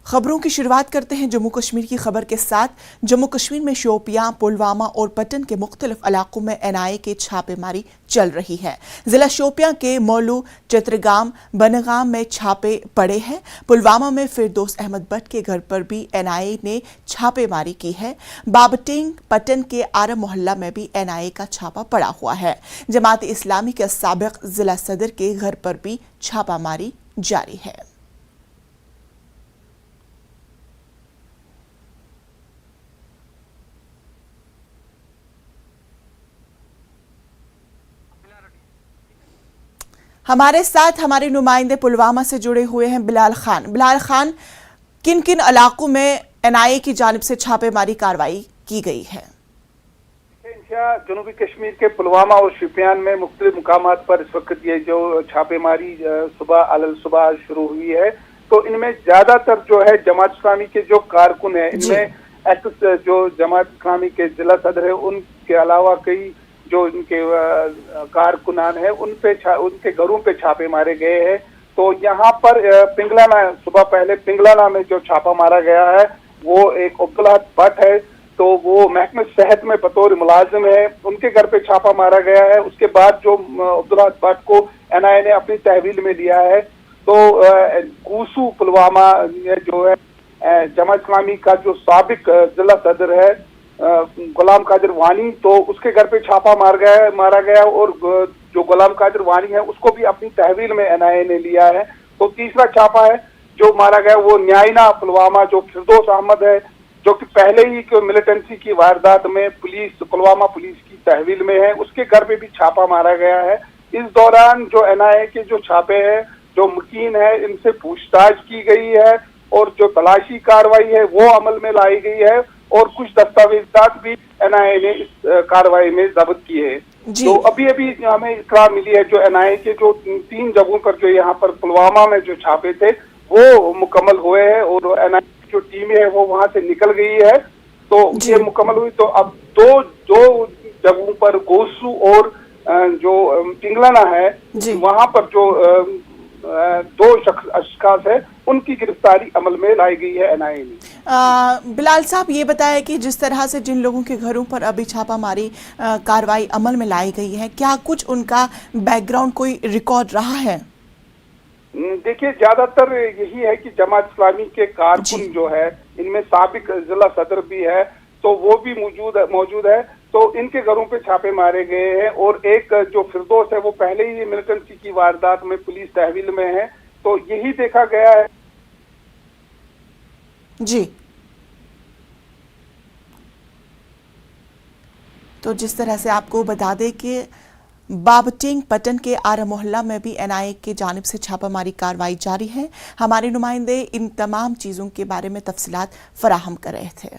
खबरों की शुरुआत करते हैं जम्मू कश्मीर की खबर के साथ। जम्मू कश्मीर में शोपियां, पुलवामा और पट्टन के मुख्तलिफ इलाकों में एनआईए की छापेमारी चल रही है। जिला शोपियां के मौलू, चित्रगाम, बनगाम में छापे पड़े हैं। पुलवामा में फिरदौस अहमद भट्ट के घर पर भी एनआईए ने छापेमारी की है। बाबटिंग, पट्टन के आरम मोहल्ला में भी एनआईए का छापा पड़ा हुआ है। जमात इस्लामी के साबिक जिला सदर के घर पर भी छापामारी जारी है। हमारे साथ हमारे नुमाइंदे पुलवामा से जुड़े हुए हैं बिलाल खान। बिलाल खान, किन किन इलाकों में एनआईए की जानिब से छापेमारी कार्रवाई की गई है? जनूबी कश्मीर के पुलवामा और शोपियान में मुख्तलिफ मुकामात पर इस वक्त ये जो छापेमारी सुबह शुरू हुई है, तो इनमें ज्यादातर जो है जमात इस्लामी के जो कारकुन है, इनमें एक्स जो जमात इस्लामी के जिला सदर है, उनके अलावा कई जो इनके कारकुनान है उनके घरों पे छापे मारे गए हैं। तो यहाँ पर पिंगलाना, सुबह पहले पिंगलाना में जो छापा मारा गया है वो एक अब्दुल्ला भट्ट है, तो वो महकमे सेहत में बतौर मुलाजिम है, उनके घर पे छापा मारा गया है। उसके बाद जो अब्दुल्ला भट्ट को एनआईए ने अपनी तहवील में लिया है, तो कूसू पुलवामा जो है जमात इस्लामी का जो साबिक जिला सदर है गुलाम कादिर वानी, तो उसके घर पे छापा मारा गया और जो गुलाम कादिर वानी है उसको भी अपनी तहवील में एनआईए ने लिया है। तो तीसरा छापा है जो मारा गया वो न्यायना पुलवामा, जो फिरदौस अहमद है, जो कि पहले ही मिलिटेंसी की वारदात में पुलवामा पुलिस की तहवील में है, उसके घर पे भी छापा मारा गया है। इस दौरान जो एनआईए के जो छापे हैं, जो मुकीन है, इनसे पूछताछ की गई है और जो तलाशी कार्रवाई है वो अमल में लाई गई है और कुछ दस्तावेजात भी एनआईए ने इस कार्रवाई में जब्त किए हैं। तो अभी हमें इत्तला मिली है जो एनआईए के जो 3 जगहों पर जो यहाँ पर पुलवामा में जो छापे थे वो मुकम्मल हुए हैं और एनआईए की जो टीम है वो वहां से निकल गई है। तो ये मुकम्मल हुई, तो अब दो जगहों पर गोसू और जो पिंगलाना है वहां पर जो 2 अशखास है उनकी गिरफ्तारी अमल में लाई गई है एनआईए ने। बिलाल साहब, ये बताया कि जिस तरह से जिन लोगों के घरों पर अभी छापामारी कार्रवाई अमल में लाई गई है, क्या कुछ उनका बैकग्राउंड कोई रिकॉर्ड रहा है? देखिए, ज्यादातर यही है कि जमात इस्लामी के कारकुन जो है, इनमें साबिक जिला सदर भी है, तो वो भी मौजूद है। तो इनके घरों पे छापे मारे गए हैं और एक जो फिरदौस है वो पहले ही मिलिटेंसी की वारदात में पुलिस तहवील में है, तो यही देखा गया है। जी, तो जिस तरह से आपको बता दें कि बाबटिंग, पट्टन के आरम मोहल्ला में भी एनआईए की जानिब से छापामारी कार्रवाई जारी है। हमारे नुमाइंदे इन तमाम चीज़ों के बारे में तफसीलात फराहम कर रहे थे।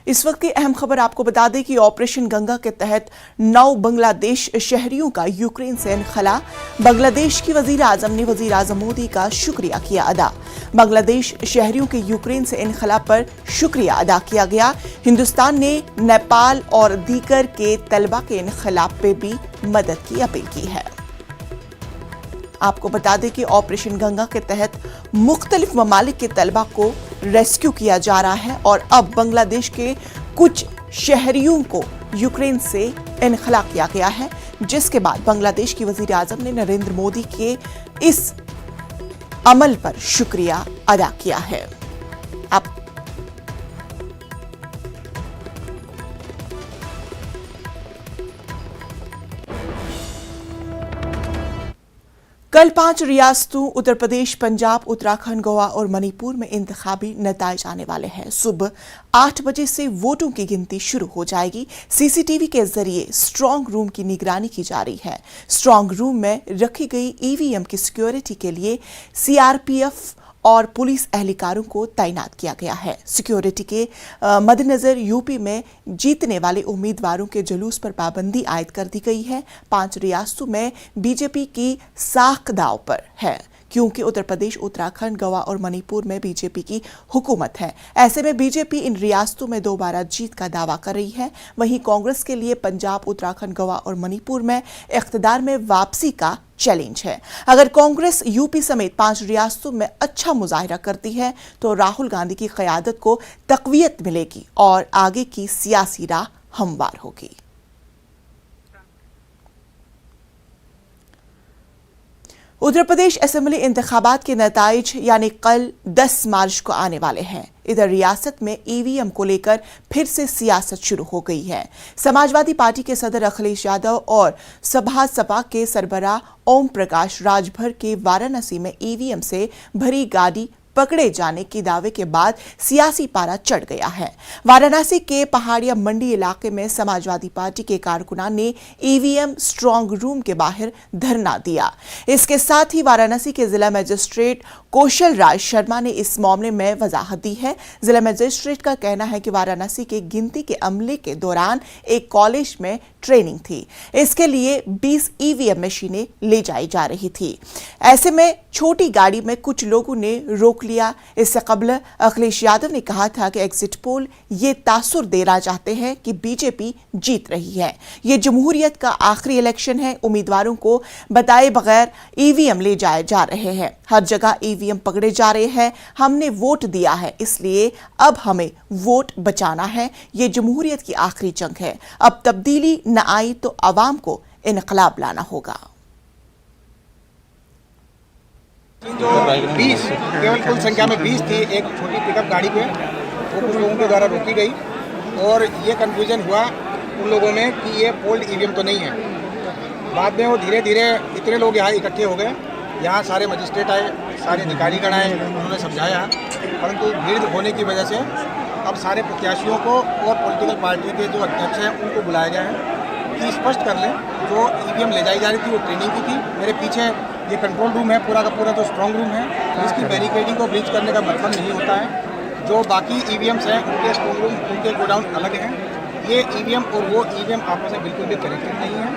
इस वक्त की अहम खबर आपको बता दें कि ऑपरेशन गंगा के तहत 9 बांग्लादेश शहरियों का यूक्रेन से इनखला। बांग्लादेश की वजीर आजम ने वजीर आजम मोदी का शुक्रिया किया अदा। बांग्लादेश शहरियों के यूक्रेन से इनखला पर शुक्रिया अदा किया गया। हिंदुस्तान ने नेपाल और दीगर के तलबा के इनखला पे भी मदद की अपील की है। आपको बता दें कि ऑपरेशन गंगा के तहत मुख्तलिफ ममालिक के तलबा को रेस्क्यू किया जा रहा है और अब बांग्लादेश के कुछ शहरियों को यूक्रेन से इनखला किया गया है, जिसके बाद बांग्लादेश की वजीर आजम ने नरेंद्र मोदी के इस अमल पर शुक्रिया अदा किया है। अब कल 5 रियासतों उत्तर प्रदेश, पंजाब, उत्तराखंड, गोवा और मणिपुर में इंतखाबी नताइज आने वाले हैं। सुबह 8 बजे से वोटों की गिनती शुरू हो जाएगी। सीसीटीवी के जरिए स्ट्रांग रूम की निगरानी की जा रही है। स्ट्रांग रूम में रखी गई ईवीएम की सिक्योरिटी के लिए सीआरपीएफ और पुलिस एहलकारों को तैनात किया गया है। सिक्योरिटी के मद्देनजर यूपी में जीतने वाले उम्मीदवारों के जुलूस पर पाबंदी आयद कर दी गई है। 5 रियासतों में बीजेपी की साख दांव पर है क्योंकि उत्तर प्रदेश, उत्तराखंड, गोवा और मणिपुर में बीजेपी की हुकूमत है। ऐसे में बीजेपी इन रियासतों में दोबारा जीत का दावा कर रही है। वहीं कांग्रेस के लिए पंजाब, उत्तराखंड, गोवा और मणिपुर में इख्तिदार में वापसी का चैलेंज है। अगर कांग्रेस यूपी समेत 5 रियासतों में अच्छा मुजाहिरा करती है तो राहुल गांधी की क़यादत को तक़वियत मिलेगी और आगे की सियासी राह हमवार होगी। उत्तर प्रदेश असेंबली इंतखाबात के नताइज यानी कल 10 मार्च को आने वाले हैं। इधर रियासत में ईवीएम को लेकर फिर से सियासत शुरू हो गई है। समाजवादी पार्टी के सदर अखिलेश यादव और सपा के सरबराह ओम प्रकाश राजभर के वाराणसी में ईवीएम से भरी गाड़ी पकड़े जाने के दावे के बाद सियासी पारा चढ़ गया है। वाराणसी के पहाड़िया मंडी इलाके में समाजवादी पार्टी के कारकुनान ने ईवीएम स्ट्रांग रूम के बाहर धरना दिया। इसके साथ ही वाराणसी के जिला मजिस्ट्रेट कौशल राज शर्मा ने इस मामले में वजाहत दी है। जिला मजिस्ट्रेट का कहना है कि वाराणसी के गिनती के अमले के दौरान एक कॉलेज में ट्रेनिंग थी। इसके लिए 20 ईवीएम मशीनें ले जाई जा रही थी। ऐसे में छोटी गाड़ी में कुछ लोगों ने रोक लिया। इससे कबल अखिलेश यादव ने कहा था कि एग्जिट पोल ये तासुर देना चाहते हैं कि बीजेपी जीत रही है। ये जमहूरियत का आखिरी इलेक्शन है। उम्मीदवारों को बताए बगैर ईवीएम ले जाए जा रहे हैं। हर जगह ईवीएम पकड़े जा रहे हैं। हमने वोट दिया है, इसलिए अब हमें वोट बचाना है। ये जमहूरियत की आखिरी जंग है। अब तब्दीली न आई तो अवाम को इनकलाब लाना होगा। जो 20 केवल कुल संख्या में 20 थी एक छोटी पिकअप गाड़ी पे, वो कुछ लोगों के द्वारा रोकी गई और ये कंफ्यूजन हुआ उन लोगों में कि ये पोल्ड ईवीएम तो नहीं है। बाद में वो धीरे धीरे इतने लोग यहाँ इकट्ठे हो गए। यहाँ सारे मजिस्ट्रेट आए, सारे अधिकारीगण आए, उन्होंने समझाया, परंतु भीड़ होने की वजह से अब सारे प्रत्याशियों को और पॉलिटिकल पार्टी के जो अध्यक्ष हैं उनको बुलाया गया है कि स्पष्ट कर लें जो ईवीएम ले जाई जा रही थी वो ट्रेनिंग की थी। मेरे पीछे ये कंट्रोल रूम है, पूरा का पूरा जो स्ट्रांग रूम है, इसकी बैरिकेडिंग को ब्रीच करने का मतलब नहीं होता है। जो बाकी ईवीएम्स हैं उनके स्ट्रांग रूम, उनके गोडाउन अलग हैं। ये ईवीएम और वो ईवीएम आपस में बिल्कुल भी कनेक्टेड नहीं है।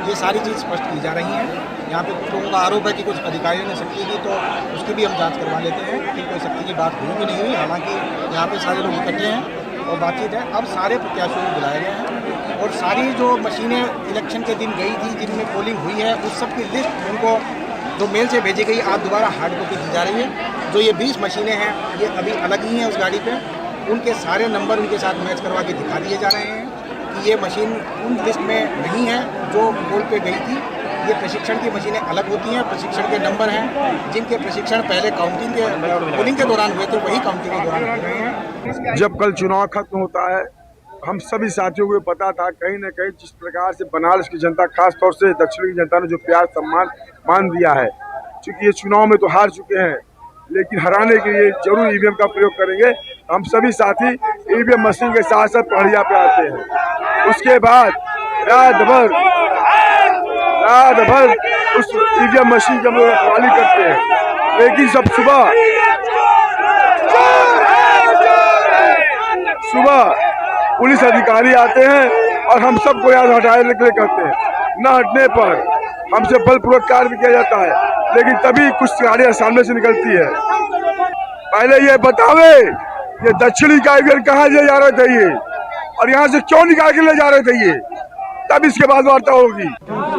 ये सारी चीज़ स्पष्ट की जा रही हैं। यहाँ पे कुछ लोगों का आरोप है कि कुछ अधिकारियों ने सख्ती की, तो उसकी भी हम जांच करवा लेते हैं कि कोई सख्ती की बात हुई भी नहीं हुई। हालांकि यहाँ पे सारे लोग इकट्ठे हैं और बातचीत है। अब सारे प्रत्याशियों को बुलाए गए हैं और सारी जो मशीनें इलेक्शन के दिन गई थी, जिनमें पोलिंग हुई है, उस सब की लिस्ट उनको जो मेल से भेजी गई, आज दोबारा हार्ड कॉपी दी जा रही है। जो ये 20 मशीनें हैं ये अभी अलग ही हैं उस गाड़ी पे। उनके सारे नंबर उनके साथ मैच करवा के दिखा दिए जा रहे हैं कि ये मशीन उन लिस्ट में नहीं है जो पोल पे गई थी। ये प्रशिक्षण की मशीनें अलग होती हैं, प्रशिक्षण के नंबर हैं जिनके प्रशिक्षण पहले काउंटिंग के पोलिंग के दौरान हुए थे, वही काउंटिंग के दौरान हो रहे हैं। जब कल चुनाव खत्म होता है, हम सभी साथियों को पता था कहीं न कहीं जिस प्रकार से बनारस की जनता, खास तौर से दक्षिण की जनता ने जो प्यार सम्मान मान दिया है, क्योंकि ये चुनाव में तो हार चुके हैं, लेकिन हराने के लिए जरूर ईवीएम का प्रयोग करेंगे। हम सभी साथी ईवीएम मशीन के साथ साथ पहाड़िया पे आते हैं। उसके बाद रात भर उस ईवीएम मशीन की हम लोग रखवाली करते हैं। लेकिन सब सुबह पुलिस अधिकारी आते हैं और हम सबको याद हटाने के लिए कहते हैं। न हटने पर हमसे बलपूर्वक कार्य भी किया जाता है, लेकिन तभी कुछ गाड़ियां सामने से निकलती है। पहले ये बतावे ये दक्षिणी का ईवीएम कहाँ ले जा रहे थे ये, और यहाँ से क्यों निकाल के ले जा रहे थे ये, तब इसके बाद वार्ता होगी।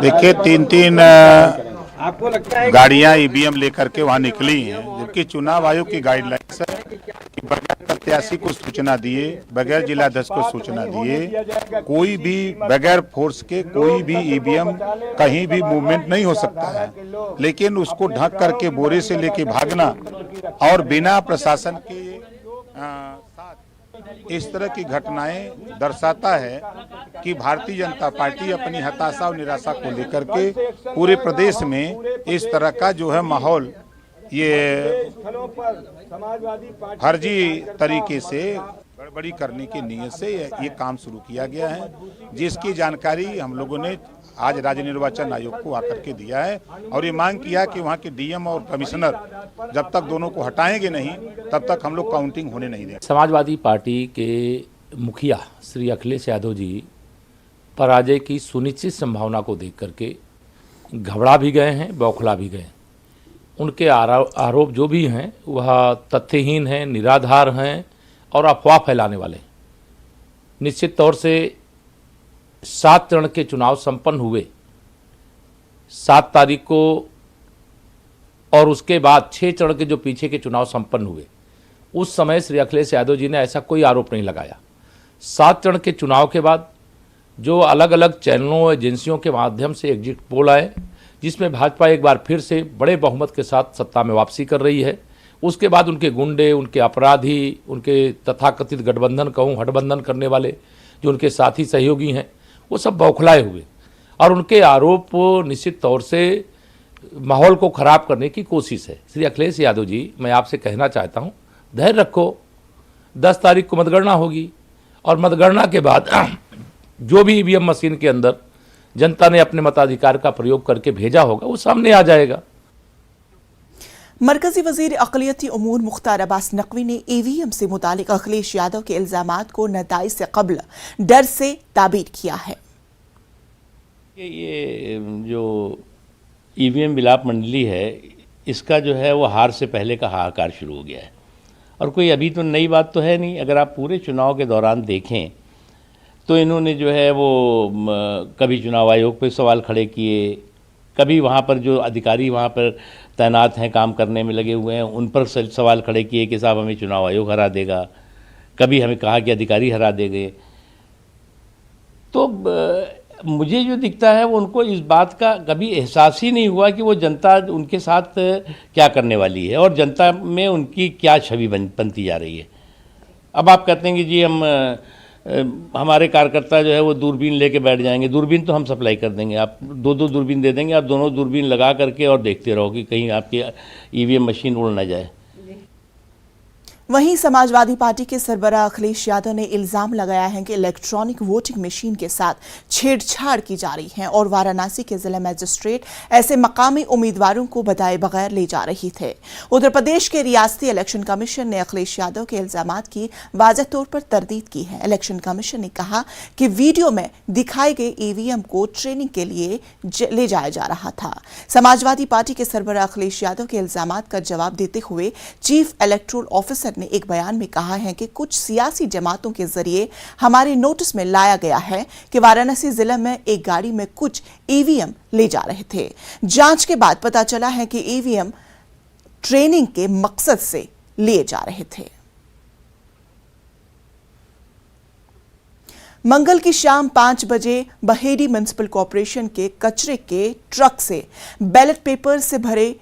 देखिए 3 गाड़ियां ईवीएम लेकर के वहां निकली हैं, जबकि चुनाव आयोग की गाइडलाइंस है कि बगैर प्रत्याशी को सूचना दिए, बगैर जिलाध्यक्ष को सूचना दिए, कोई भी बगैर फोर्स के कोई भी ईवीएम कहीं भी मूवमेंट नहीं हो सकता है। लेकिन उसको ढक करके बोरे से लेके भागना और बिना प्रशासन के साथ इस तरह की घटनाएं दर्शाता है कि भारतीय जनता पार्टी अपनी हताशा और निराशा को लेकर के पूरे प्रदेश में इस तरह का जो है माहौल, ये फर्जी तरीके से गड़बड़ी करने की नीयत से ये काम शुरू किया गया है, जिसकी जानकारी हम लोगों ने आज राज्य निर्वाचन आयोग को आकर के दिया है और ये मांग किया कि वहाँ के डीएम और कमिश्नर जब तक दोनों को हटाएंगे नहीं तब तक हम लोग काउंटिंग होने नहीं देंगे। समाजवादी पार्टी के मुखिया श्री अखिलेश यादव जी पराजय की सुनिश्चित संभावना को देख करके घबरा भी गए हैं, बौखला भी गए। उनके आरोप जो भी हैं वह तथ्यहीन हैं, निराधार हैं और अफवाह फैलाने वाले हैं। निश्चित तौर से 7 चरण के चुनाव संपन्न हुए 7 तारीख को, और उसके बाद 6 चरण के जो पीछे के चुनाव संपन्न हुए उस समय श्री अखिलेश यादव जी ने ऐसा कोई आरोप नहीं लगाया। 7 चरण के चुनाव के बाद जो अलग अलग चैनलों, एजेंसियों के माध्यम से एग्जिट पोल आए, जिसमें भाजपा एक बार फिर से बड़े बहुमत के साथ सत्ता में वापसी कर रही है, उसके बाद उनके गुंडे, उनके अपराधी, उनके तथाकथित गठबंधन कहूँ हठबंधन करने वाले जो उनके साथी सहयोगी हैं, वो सब बौखलाए हुए और उनके आरोप निश्चित तौर से माहौल को खराब करने की कोशिश है। श्री अखिलेश यादव जी, मैं आपसे कहना चाहता हूँ, धैर्य रखो। 10 तारीख को मतगणना होगी और मतगणना के बाद जो भी ईवीएम मशीन के अंदर जनता ने अपने मताधिकार का प्रयोग करके भेजा होगा वो सामने आ जाएगा। मरकजी वजीर अक़लियती उमूर मुख्तार अब्बास नकवी ने ईवीएम से मुतालिक अखिलेश यादव के इल्जामात को नताइज से कब्ल डर से ताबीर किया है। ये जो ईवीएम विलाप मंडली है, इसका जो है वो हार से पहले का हाहाकार शुरू हो गया है और कोई अभी तो नई बात तो है नहीं। अगर आप पूरे चुनाव के दौरान देखें तो इन्होंने जो है वो कभी चुनाव आयोग पे सवाल खड़े किए, कभी वहाँ पर जो अधिकारी वहाँ पर तैनात हैं, काम करने में लगे हुए हैं, उन पर सवाल खड़े किए कि साहब हमें चुनाव आयोग हरा देगा, कभी हमें कहा कि अधिकारी हरा देंगे। तो मुझे जो दिखता है वो उनको इस बात का कभी एहसास ही नहीं हुआ कि वो जनता उनके साथ क्या करने वाली है और जनता में उनकी क्या छवि बनती जा रही है। अब आप कहते हैं कि जी हमारे कार्यकर्ता जो है वो दूरबीन लेके बैठ जाएंगे। दूरबीन तो हम सप्लाई कर देंगे, आप 2-2 दूरबीन दे देंगे, आप दोनों दूरबीन लगा करके और देखते रहो कि कहीं आपकी ईवीएम मशीन उड़ ना जाए। वहीं समाजवादी पार्टी के सरबराह अखिलेश यादव ने इल्जाम लगाया है कि इलेक्ट्रॉनिक वोटिंग मशीन के साथ छेड़छाड़ की जा रही है और वाराणसी के जिला मजिस्ट्रेट ऐसे मकामी उम्मीदवारों को बताए बगैर ले जा रही थे। उत्तर प्रदेश के रियासती इलेक्शन कमीशन ने अखिलेश यादव के इल्जामात की वाज़ेह तौर पर तरदीद की है। इलेक्शन कमीशन ने कहा कि वीडियो में दिखाए गए ईवीएम को ट्रेनिंग के लिए ले जाया जा रहा था। समाजवादी पार्टी के सरबराह अखिलेश यादव के इल्जामात का जवाब देते हुए चीफ इलेक्टोरल ऑफिसर ने एक बयान में कहा है कि कुछ सियासी जमातों के जरिए हमारे नोटिस में लाया गया है कि वाराणसी जिले में एक गाड़ी में कुछ ईवीएम ले जा रहे थे। जांच के बाद पता चला है कि ईवीएम ट्रेनिंग के मकसद से लिए जा रहे थे। मंगल की शाम 5 बजे बहेड़ी म्युनिसिपल कॉर्पोरेशन के कचरे के ट्रक से बैलेट पेपर से भरे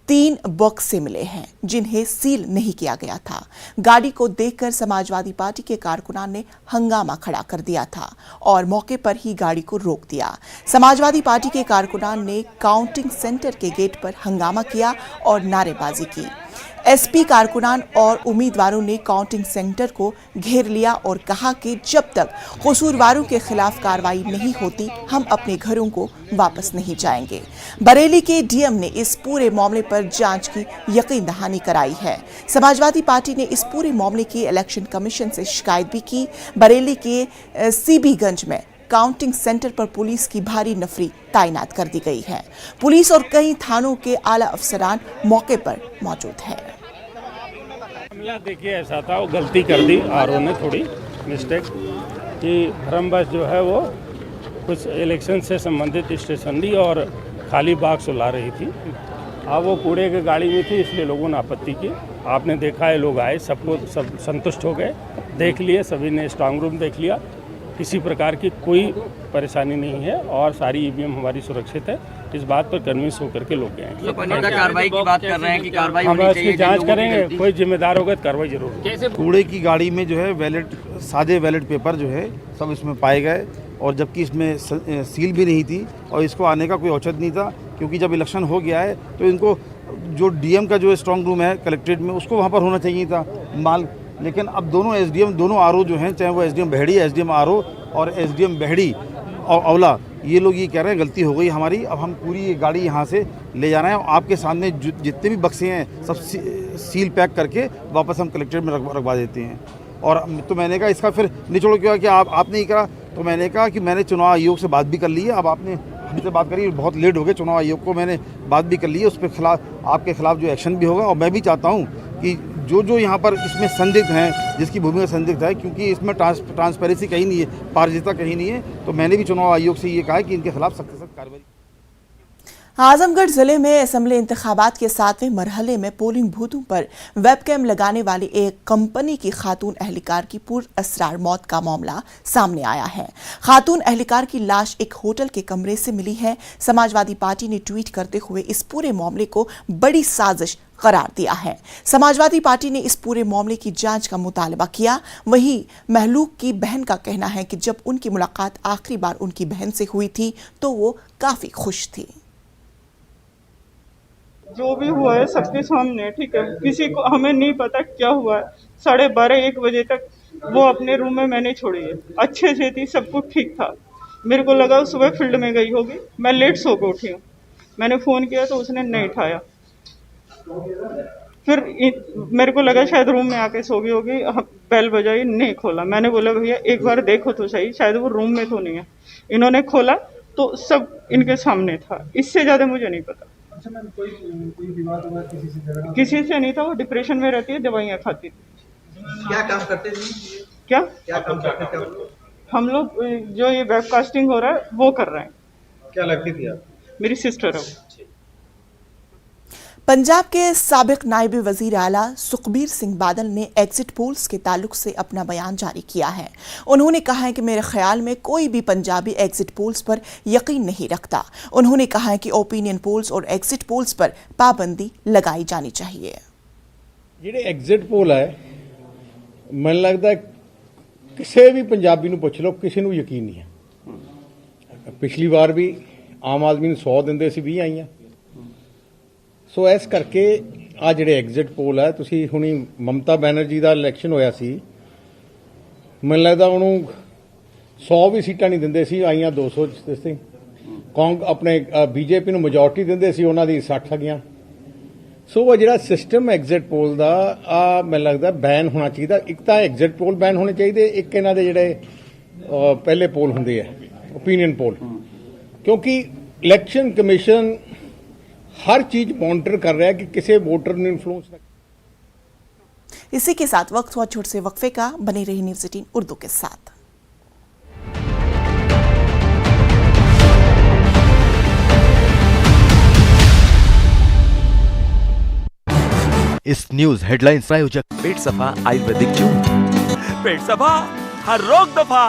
3 बक्से मिले हैं जिन्हें सील नहीं किया गया था। गाड़ी को देखकर समाजवादी पार्टी के कारकुनान ने हंगामा खड़ा कर दिया था और मौके पर ही गाड़ी को रोक दिया। समाजवादी पार्टी के कारकुनान ने काउंटिंग सेंटर के गेट पर हंगामा किया और नारेबाजी की। एसपी कारकुनान और उम्मीदवारों ने काउंटिंग सेंटर को घेर लिया और कहा कि जब तक कसूरवारों के खिलाफ कार्रवाई नहीं होती हम अपने घरों को वापस नहीं जाएंगे। बरेली के डीएम ने इस पूरे मामले पर जांच की यकीन दहानी कराई है। समाजवादी पार्टी ने इस पूरे मामले की इलेक्शन कमीशन से शिकायत भी की। बरेली के सीबीगंज में काउंटिंग सेंटर पर पुलिस की भारी नफरी तैनात कर दी गई है। पुलिस और कई थानों के आला अफसरान मौके पर मौजूद है। देखिए ऐसा था, वो गलती कर दी आरओ ने, थोड़ी मिस्टेक कि भरमबस जो है वो कुछ इलेक्शन से संबंधित स्टेशनरी और खाली बाक्स ला रही थी। अब वो कूड़े की गाड़ी में थी, इसलिए लोगों ने आपत्ति की। आपने देखा है, लोग आए, सब संतुष्ट हो गए, देख लिए, सभी ने स्ट्रांग रूम देख लिया, किसी प्रकार की कोई परेशानी नहीं है और सारी ईवीएम हमारी सुरक्षित है। इस बात पर कन्विंस होकर के लोग गए हैं। कार्रवाई की बात कर रहे हैं कि कार्रवाई हम इसकी जांच करेंगे, कोई जिम्मेदार होगा तो कार्रवाई जरूर होगी। कूड़े की गाड़ी में जो है सादे बैलेट पेपर जो है सब इसमें पाए गए और जबकि इसमें सील भी नहीं थी और इसको आने का कोई औचित्य नहीं था, क्योंकि जब इलेक्शन हो गया है तो इनको जो डीएम का जो स्ट्रांग रूम है कलेक्ट्रेट में, उसको वहाँ पर होना चाहिए था माल। लेकिन अब दोनों एसडीएम, दोनों आरओ जो हैं, चाहे वो एसडीएम बहेड़ी, एसडीएम आरओ और एसडीएम बहेड़ी और अवला, ये लोग ये कह रहे हैं गलती हो गई हमारी, अब हम पूरी ये गाड़ी यहाँ से ले जा रहे हैं। आपके सामने जितने भी बक्से हैं सब सील पैक करके वापस हम कलेक्ट्रेट में रखवा देते हैं। और तो मैंने कहा इसका फिर निचोड़ क्या कि आपने ही करा, तो मैंने कहा कि मैंने चुनाव आयोग से बात भी कर ली है, अब आपने उनसे बात करी, बहुत लेट हो गए। चुनाव आयोग को मैंने बात भी कर ली है, उस पर खिलाफ आपके खिलाफ जो एक्शन भी होगा। और मैं भी चाहता हूँ कि जो यहाँ पर इसमें संदिग्ध हैं, जिसकी भूमिका संदिग्ध है, क्योंकि इसमें ट्रांसपेरेंसी कहीं नहीं है, पारदर्शिता कहीं नहीं है, तो मैंने भी चुनाव आयोग से ये कहा है कि इनके खिलाफ सख्त से सख्त कार्रवाई। आजमगढ़ जिले में असेंबली इंतखाबात के 7वें मरहले में पोलिंग बूथों पर वेबकैम लगाने वाली एक कंपनी की खातून एहलकार की पुरअसरार मौत का मामला सामने आया है। खातून एहलकार की लाश एक होटल के कमरे से मिली है। समाजवादी पार्टी ने ट्वीट करते हुए इस पूरे मामले को बड़ी साजिश करार दिया है। समाजवादी पार्टी ने इस पूरे मामले की जांच का मुतालबा किया। वहीं महलूक की बहन का कहना है कि जब उनकी मुलाकात आखिरी बार उनकी बहन से हुई थी तो वो काफी खुश थी। जो भी हुआ है सबके सामने, ठीक है, किसी को हमें नहीं पता क्या हुआ है। 12:30-1 बजे तक वो अपने रूम में मैंने छोड़ी है, अच्छे से थी, सब कुछ ठीक था। मेरे को लगा सुबह फील्ड में गई होगी, मैं लेट सो के उठी हूँ। मैंने फ़ोन किया तो उसने नहीं उठाया। फिर मेरे को लगा शायद रूम में आके सो गई होगी, बेल बजाई, नहीं खोला। मैंने बोला भैया एक बार देखो तो सही, शायद वो रूम में तो नहीं है। इन्होंने खोला तो सब इनके सामने था, इससे ज़्यादा मुझे नहीं पता। अच्छा मैम, कोई विवाद हुआ किसी से नहीं था। वो डिप्रेशन में रहती है, दवाइयाँ खाती थी। क्या काम करते थे? क्या काम करते थे? हम लोग जो ये वेबकास्टिंग हो रहा है वो कर रहे हैं। क्या लगती थी आप? मेरी सिस्टर है। पंजाब के साबिक नायब वजीर आला सुखबीर सिंह बादल ने एग्जिट पोल्स के ताल्लुक से अपना बयान जारी किया है। उन्होंने कहा है कि मेरे ख्याल में कोई भी पंजाबी एग्जिट पोल्स पर यकीन नहीं रखता। उन्होंने कहा है कि ओपिनियन पोल्स और एग्जिट पोल्स पर पाबंदी लगाई जानी चाहिए। ਜਿਹੜੇ ਐਗਜ਼ਿਟ ਪੋਲ ਹੈ ਮੈਨੂੰ ਲੱਗਦਾ ਕਿਸੇ ਵੀ ਪੰਜਾਬੀ ਨੂੰ ਪੁੱਛ ਲਓ, ਕਿਸੇ ਨੂੰ ਯਕੀਨ ਨਹੀਂ ਹੈ। ਪਿਛਲੀ ਵਾਰ ਵੀ ਆਮ ਆਦਮੀ ਨੂੰ 100 ਦਿੰਦੇ ਸੀ, 20 ਆਈਆਂ। ਸੋ ਇਸ ਕਰਕੇ ਆ ਜਿਹੜੇ ਐਗਜ਼ਿਟ ਪੋਲ ਹੈ, ਤੁਸੀਂ ਹੁਣੀ ਮਮਤਾ ਬੈਨਰਜੀ ਦਾ ਇਲੈਕਸ਼ਨ ਹੋਇਆ ਸੀ, ਮੈਨੂੰ ਲੱਗਦਾ ਉਹਨੂੰ 100 ਵੀ ਸੀਟਾਂ ਨਹੀਂ ਦਿੰਦੇ ਸੀ, ਆਈਆਂ 200 ਸੀ। ਆਪਣੇ ਬੀਜੇਪੀ ਨੂੰ ਮੈਜੋਰਟੀ ਦਿੰਦੇ ਸੀ, ਉਹਨਾਂ ਦੀ 60 ਗਈਆਂ। ਸੋ ਉਹ ਜਿਹੜਾ ਸਿਸਟਮ ਐਗਜ਼ਿਟ ਪੋਲ ਦਾ ਆ ਮੈਨੂੰ ਲੱਗਦਾ ਬੈਨ ਹੋਣਾ ਚਾਹੀਦਾ। ਇੱਕ ਤਾਂ ਐਗਜ਼ਿਟ ਪੋਲ ਬੈਨ ਹੋਣੇ ਚਾਹੀਦੇ, ਇੱਕ ਇਹਨਾਂ ਦੇ ਜਿਹੜੇ ਪਹਿਲੇ ਪੋਲ ਹੁੰਦੇ ਆ ਓਪੀਨੀਅਨ पोल, क्योंकि इलेक्शन कमीशन हर चीज मॉनिटर कर रहा है कि किसी वोटर ने इन्फ्लुएंस न। इसी के साथ वक्त हुआ छोटे से वक्फे का। बने रही न्यूज़ 18 उर्दू के साथ। इस न्यूज हेडलाइंस प्रायोजक पेट सफा आयुर्वेदिक चूर्ण। पेट सफा हर रोग दफा।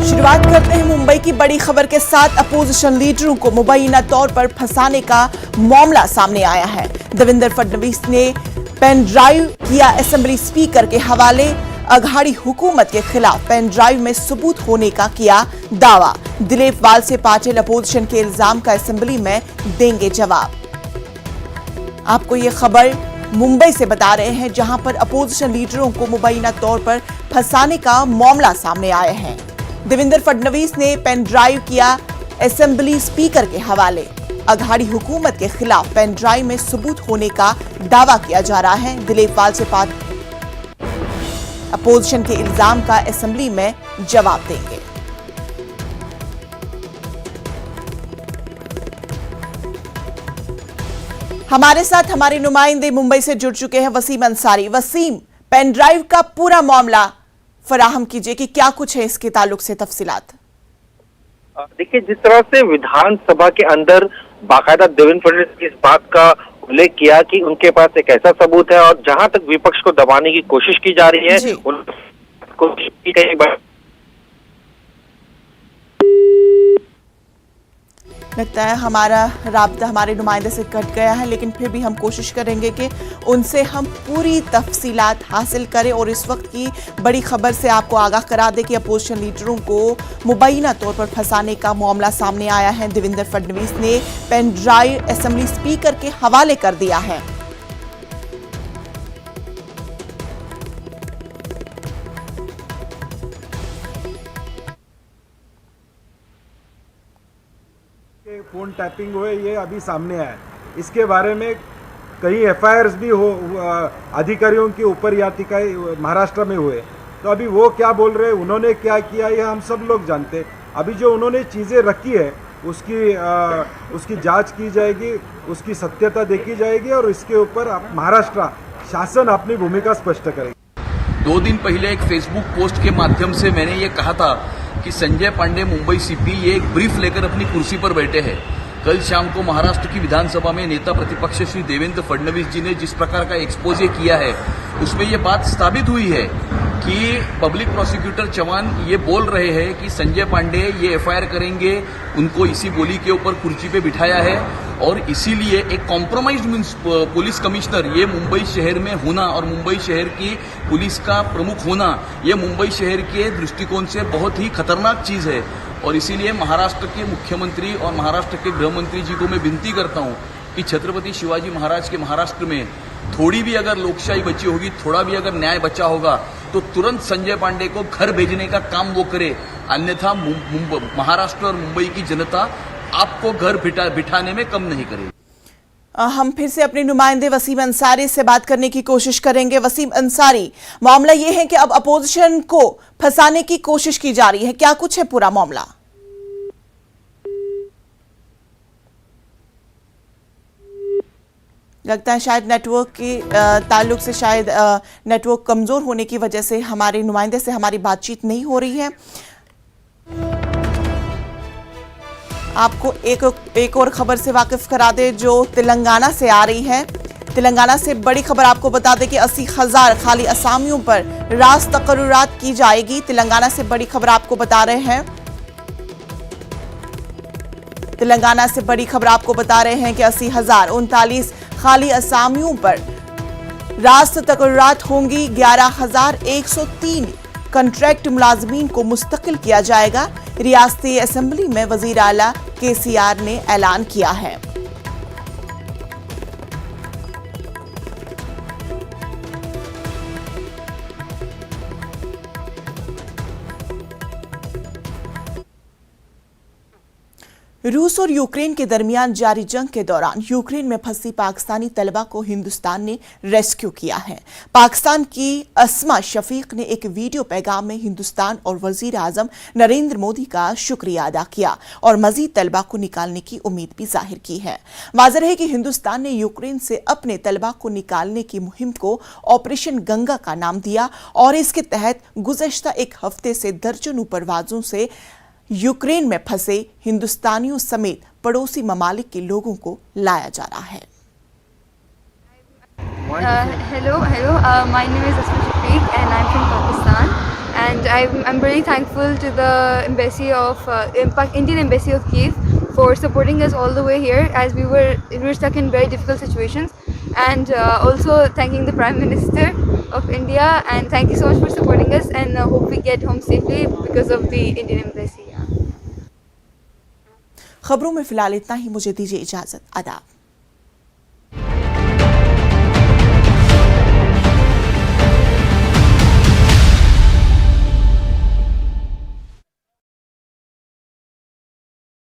शुरुआत करते हैं मुंबई की बड़ी खबर के साथ। अपोजिशन लीडरों को मुबैना तौर पर फंसाने का मामला सामने आया है। देवेंद्र फडणवीस ने पेन ड्राइव किया असेंबली स्पीकर के हवाले। अघाड़ी हुकूमत के खिलाफ पेन ड्राइव में सबूत होने का किया दावा। दिलीप वालसे पाटिल अपोजिशन के इल्जाम का असेंबली में देंगे जवाब। आपको ये खबर मुंबई से बता रहे हैं, जहां पर अपोजिशन लीडरों को मुबैना तौर पर फंसाने का मामला सामने आया है। देवेंद्र फडणवीस ने पेन ड्राइव किया असेंबली स्पीकर के हवाले। अघाड़ी हुकूमत के खिलाफ पेन ड्राइव में सबूत होने का दावा किया जा रहा है। दिलीप वालसे पाटिल अपोजिशन के इल्जाम का असेंबली में जवाब देंगे। हमारे साथ हमारे नुमाइंदे मुंबई से जुड़ चुके हैं वसीम अंसारी। वसीम, पेन ड्राइव का पूरा मामला फराहम कीजिए कि क्या कुछ है इसके ताल्लुक से तफसीलात। देखिए, जिस तरह से विधानसभा के अंदर बाकायदा देवेंद्र फडणवीस ने इस बात का उल्लेख किया कि उनके पास एक ऐसा सबूत है और जहां तक विपक्ष को दबाने की कोशिश की जा रही है, कोशिश की गई। लगता है हमारा राब्ता हमारे नुमाइंदे से कट गया है, लेकिन फिर भी हम कोशिश करेंगे कि उनसे हम पूरी तफसीलात हासिल करें और इस वक्त की बड़ी खबर से आपको आगाह करा दें कि अपोजिशन लीडरों को मुबैना तौर पर फंसाने का मामला सामने आया है। देवेंद्र फडणवीस ने पेन ड्राइव असेंबली स्पीकर के हवाले कर दिया है। फोन टैपिंग हुए ये अभी सामने आया। इसके बारे में कई एफआईआर्स भी हो अधिकारियों के ऊपर याचिकाएं महाराष्ट्र में हुए। तो अभी वो क्या बोल रहे हैं, उन्होंने क्या किया, ये हम सब लोग जानते हैं। अभी जो उन्होंने चीज़ें रखी है उसकी जांच की जाएगी, उसकी सत्यता देखी जाएगी और इसके ऊपर महाराष्ट्र शासन अपनी भूमिका स्पष्ट करेगी। 2 दिन पहले एक फेसबुक पोस्ट के माध्यम से मैंने ये कहा था कि संजय पांडे मुंबई सीपी ये एक ब्रीफ लेकर अपनी कुर्सी पर बैठे हैं। कल शाम को महाराष्ट्र की विधानसभा में नेता प्रतिपक्ष श्री देवेंद्र फडणवीस जी ने जिस प्रकार का एक्सपोजे किया है उसमें ये बात साबित हुई है कि पब्लिक प्रोसिक्यूटर चौहान ये बोल रहे हैं कि संजय पांडे ये एफआईआर करेंगे, उनको इसी बोली के ऊपर कुर्सी पे बिठाया है और इसीलिए एक कॉम्प्रोमाइज्ड मीन्स पुलिस कमिश्नर ये मुंबई शहर में होना और मुंबई शहर की पुलिस का प्रमुख होना ये मुंबई शहर के दृष्टिकोण से बहुत ही खतरनाक चीज है। और इसीलिए महाराष्ट्र के मुख्यमंत्री और महाराष्ट्र के गृह मंत्री जी को मैं विनती करता हूं कि छत्रपति शिवाजी महाराज के महाराष्ट्र में थोड़ी भी अगर लोकशाही बची होगी, थोड़ा भी अगर न्याय बचा होगा तो तुरंत संजय पांडे को घर भेजने का काम वो करे, अन्यथा महाराष्ट्र और मुंबई की जनता आपको घर बिठाने में कम नहीं करेगी। हम फिर से अपने नुमाइंदे वसीम अंसारी से बात करने की कोशिश करेंगे। वसीम अंसारी, मामला यह है कि अब अपोजिशन को फंसाने की कोशिश की जा रही है, क्या कुछ है पूरा मामला? लगता है शायद नेटवर्क के ताल्लुक से, शायद नेटवर्क कमजोर होने की वजह से हमारे नुमाइंदे से हमारी बातचीत नहीं हो रही है। आपको एक और खबर से वाकिफ करा दे जो तेलंगाना से आ रही है। तेलंगाना से बड़ी खबर आपको बता दें कि 80,000 खाली असामियों पर रास तकर्रुरात की जाएगी। तेलंगाना से बड़ी खबर आपको बता रहे हैं। तेलंगाना से बड़ी खबर आपको बता रहे हैं कि 80,039 खाली असामियों पर रास तकर्रुरात होंगी। 11,103 कंट्रैक्ट मुलाजमीन को मुस्तकिल किया जाएगा। रियासती असेंबली में वजीर आला केसीआर ने ऐलान किया है। रूस और यूक्रेन के दरमियान जारी जंग के दौरान यूक्रेन में फंसी पाकिस्तानी तलबा को हिंदुस्तान ने रेस्क्यू किया है। पाकिस्तान की अस्मा शफीक ने एक वीडियो पैगाम में हिंदुस्तान और वजीर आजम नरेंद्र मोदी का शुक्रिया अदा किया और मजीद तलबा को निकालने की उम्मीद भी जाहिर की है। वाज़ेह है कि हिंदुस्तान ने यूक्रेन से अपने तलबा को निकालने की मुहिम को ऑपरेशन गंगा का नाम दिया और इसके तहत गुज़श्ता एक हफ्ते से दर्जनों परवाजों से यूक्रेन में फंसे हिंदुस्तानियों समेत पड़ोसी ममालिक के लोगों को लाया जा रहा है। Hello. My name is Asma Shafiq and I'm from Pakistan. And I'm really thankful to the embassy of Indian Embassy of Kyiv for supporting us all the way here, as we were stuck in very difficult situations. And also thanking the Prime Minister of India, and thank you so much for supporting us, and hope we get home safely because of the Indian Embassy. खबरों में फिलहाल इतना ही, मुझे दीजिए इजाजत। आदाब।